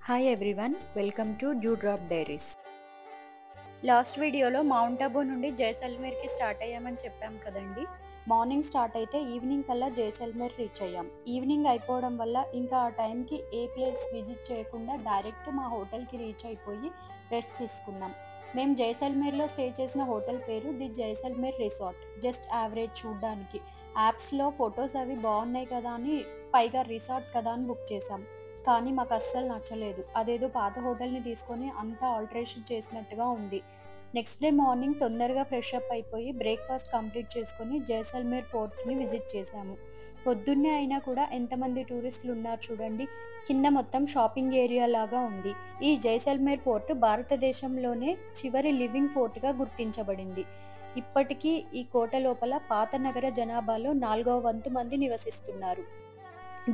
Hi everyone, welcome to dewdrop diaries. Last వీడియోలో mount Abu నుండి జైసల్మేర్కి స్టార్ట్ అయ్యామని చెప్పాం కదండి. మార్నింగ్ స్టార్ట్ అయితే ఈవినింగ్ కల్లా జైసల్మేర్ రీచ్ అయ్యాం. ఈవినింగ్ అయిపోవడం వల్ల ఇంకా ఆ టైంకి ఏ ప్లేస్ విజిట్ చేయకుండా డైరెక్ట్ మా హోటల్కి రీచ్ అయిపోయి రెస్ట్ తీసుకున్నాం. మేము జైసల్మేర్లో స్టే చేసిన హోటల్ పేరు the Jaisalmer resort. Just average చూడడానికి. యాప్స్లో ఫొటోస్ అవి బాగున్నాయి కదా అని, పైగా రిసార్ట్ కదా అని బుక్ చేసాం. కానీ మాకు అస్సలు నచ్చలేదు. అదేదో పాత హోటల్ని తీసుకొని అంతా ఆల్టరేషన్ చేసినట్టుగా ఉంది. నెక్స్ట్ డే మార్నింగ్ తొందరగా ఫ్రెష్ అప్ అయిపోయి బ్రేక్ఫాస్ట్ కంప్లీట్ చేసుకొని జైసల్మేర్ ఫోర్ట్ని విజిట్ చేశాము. పొద్దున్నే అయినా కూడా ఎంతమంది టూరిస్టులు ఉన్నారు చూడండి. కింద మొత్తం షాపింగ్ ఏరియా లాగా ఉంది. ఈ జైసల్మేర్ ఫోర్ట్ భారతదేశంలోనే చివరి లివింగ్ ఫోర్ట్గా గుర్తించబడింది. ఇప్పటికీ ఈ కోట లోపల పాత నగర జనాభాలో 4వ వంతు మంది నివసిస్తున్నారు.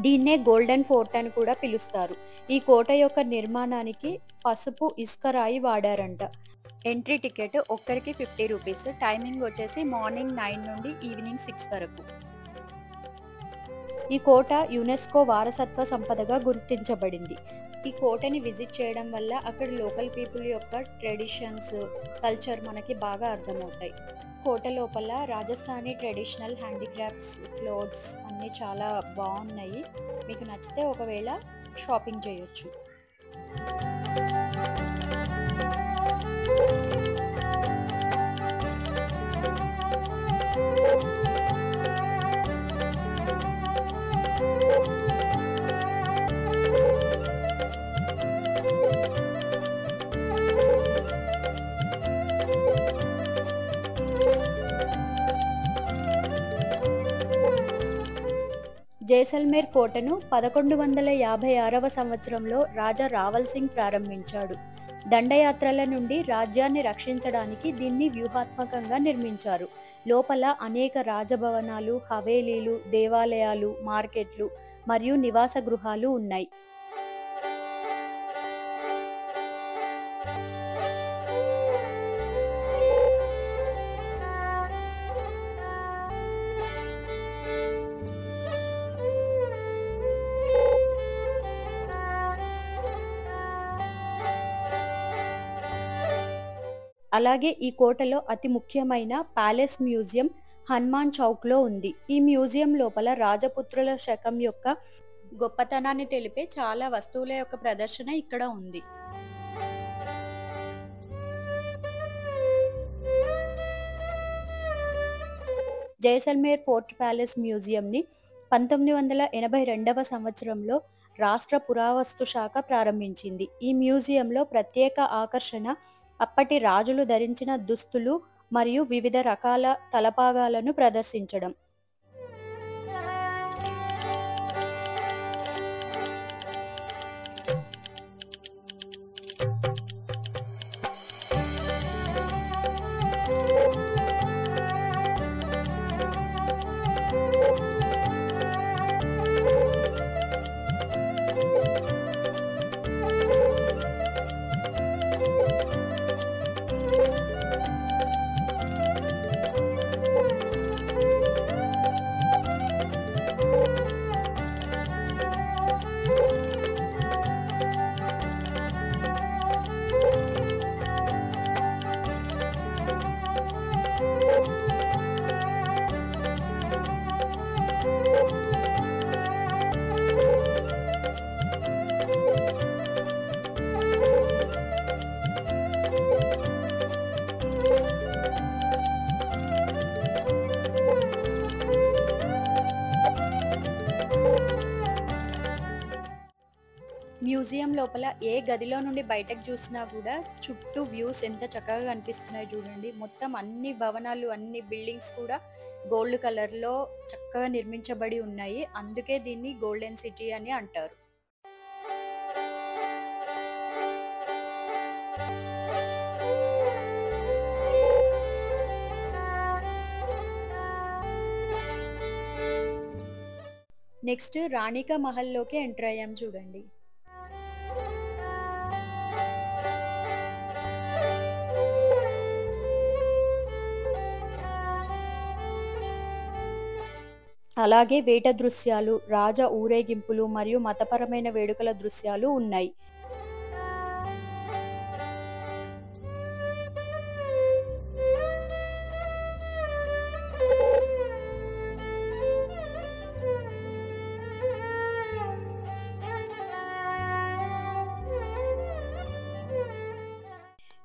దీన్నే గోల్డెన్ ఫోర్ట్ అని కూడా పిలుస్తారు. ఈ కోట యొక్క నిర్మాణానికి పసుపు ఇసుక రాయి వాడారంట. ఎంట్రీ టికెట్ ఒక్కరికి 50 రూపీస్. టైమింగ్ వచ్చేసి మార్నింగ్ 9 నుండి ఈవినింగ్ 6 వరకు. ఈ కోట యునెస్కో వారసత్వ సంపదగా గుర్తించబడింది. ఈ కోటని విజిట్ చేయడం వల్ల అక్కడ లోకల్ పీపుల్ యొక్క ట్రెడిషన్స్, కల్చర్ మనకి బాగా అర్థమవుతాయి. కోట లోపల రాజస్థానీ ట్రెడిషనల్ హ్యాండీక్రాఫ్ట్స్, క్లోత్స్ అన్నీ చాలా బాగున్నాయి. మీకు నచ్చితే ఒకవేళ షాపింగ్ చేయొచ్చు. జైసల్మేర్ కోటను 1156వ సంవత్సరంలో రాజా రావల్ సింగ్ ప్రారంభించాడు. దండయాత్రల నుండి రాజ్యాన్ని రక్షించడానికి దీన్ని వ్యూహాత్మకంగా నిర్మించారు. లోపల అనేక రాజభవనాలు, హవేలీలు, దేవాలయాలు, మార్కెట్లు మరియు నివాస గృహాలు ఉన్నాయి. అలాగే ఈ కోటలో అతి ముఖ్యమైన ప్యాలెస్ మ్యూజియం హనుమాన్ చౌక్లో ఉంది. ఈ మ్యూజియం లోపల రాజపుత్రుల శకం యొక్క గొప్పతనాన్ని తెలిపే చాలా వస్తువుల యొక్క ప్రదర్శన ఇక్కడ ఉంది. జైసల్మేర్ ఫోర్ట్ ప్యాలెస్ మ్యూజియంని 1982వ సంవత్సరంలో రాష్ట్ర పురావస్తు శాఖ ప్రారంభించింది. ఈ మ్యూజియంలో ప్రత్యేక ఆకర్షణ అప్పటి రాజులు ధరించిన దుస్తులు మరియు వివిధ రకాల తలపాగాలను ప్రదర్శించడం. మ్యూజియం లోపల ఏ గదిలో నుండి బయటకు చూసినా కూడా చుట్టూ వ్యూస్ ఎంత చక్కగా కనిపిస్తున్నాయి చూడండి. మొత్తం అన్ని భవనాలు, అన్ని బిల్డింగ్స్ కూడా గోల్డ్ కలర్లో చక్కగా నిర్మించబడి ఉన్నాయి. అందుకే దీన్ని గోల్డెన్ సిటీ అని అంటారు. నెక్స్ట్ రాణికా మహల్లోకి ఎంటర్ అయ్యాం చూడండి. అలాగే వేట దృశ్యాలు, రాజ ఊరేగింపులు మరియు మతపరమైన వేడుకల దృశ్యాలు ఉన్నాయి.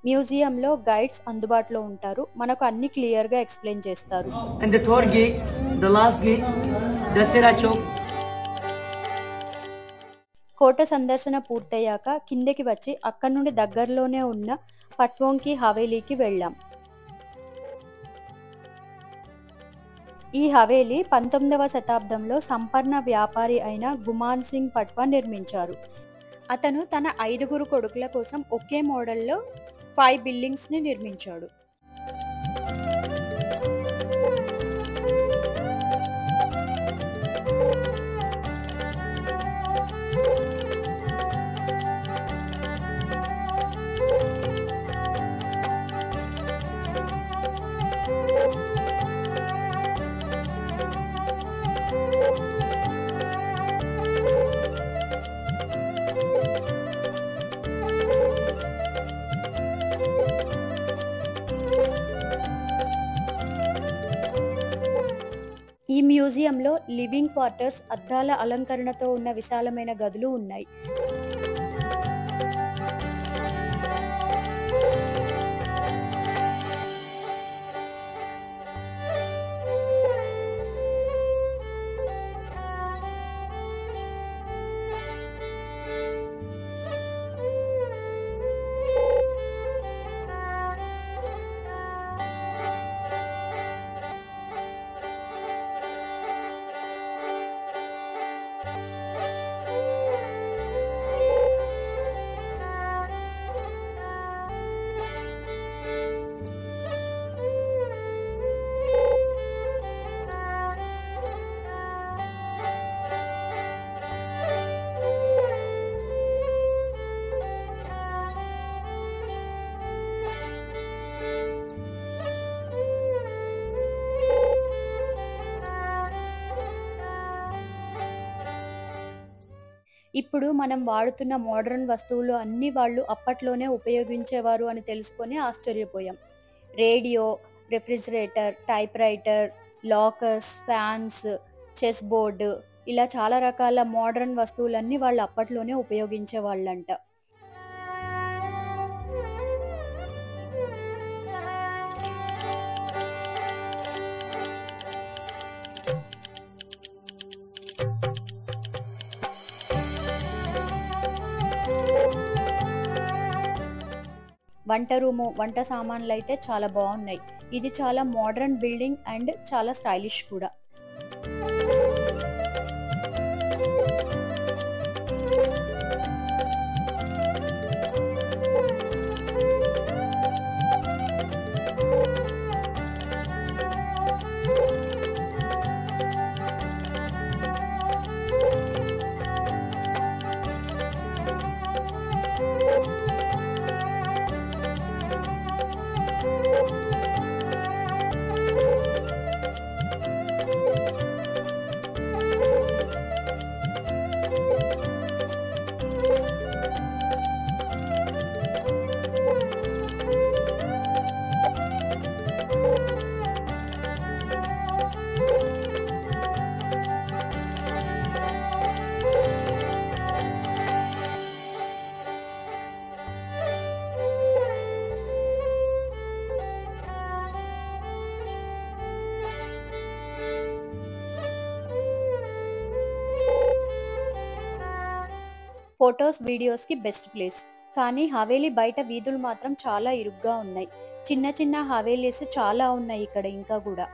మ్యూజియంలో గైడ్స్ అందుబాటులో ఉంటారు, మనకు అన్ని క్లియర్గా ఎక్స్ప్లెయిన్ చేస్తారు. And the third gate, the last gate, Dasera Chowk. కోట సందర్శన పూర్తయ్యాక కిందకి వచ్చి అక్కడి నుండి దగ్గరలోనే ఉన్న పట్వంకి హవేలీకి వెళ్ళాం. ఈ హవేలీ 19వ శతాబ్దంలో సంపన్న వ్యాపారి అయిన గుమాన్ సింగ్ పట్వా నిర్మించారు. అతను తన 5 కొడుకుల కోసం ఒకే మోడల్లో 5 బిల్డింగ్స్ని నిర్మించాడు. ఈ మ్యూజియంలో లివింగ్ క్వార్టర్స్, అద్దాల అలంకరణతో ఉన్న విశాలమైన గదులు ఉన్నాయి. ఇప్పుడు మనం వాడుతున్న మోడర్న్ వస్తువులు అన్నీ వాళ్ళు అప్పట్లోనే ఉపయోగించేవారు అని తెలుసుకొని ఆశ్చర్యపోయాం. Radio, refrigerator, typewriter, lockers, fans, chess board, ఇలా చాలా రకాల మోడర్న్ వస్తువులన్నీ వాళ్ళు అప్పట్లోనే ఉపయోగించేవాళ్ళంట. వంట రూము, వంట సామాన్లు అయితే చాలా బాగున్నాయి. ఇది చాలా మోడర్న్ బిల్డింగ్ అండ్ చాలా స్టైలిష్ కూడా. ఫొటోస్, వీడియోస్కి బెస్ట్ ప్లేస్. కానీ హవేలీ బయట వీధులు మాత్రం చాలా ఇరుగ్గా ఉన్నాయి. చిన్న చిన్న హవేలీస్ చాలా ఉన్నాయి ఇక్కడ ఇంకా కూడా.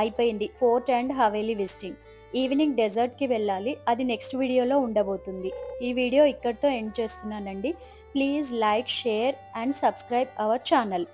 అయిపోయింది fort and haveli visiting. Evening డెజర్ట్కి వెళ్ళాలి, అది నెక్స్ట్ వీడియోలో ఉండబోతుంది. ఈ వీడియో ఇక్కడితో ఎండ్ చేస్తున్నానండి. Please like, share and subscribe our channel.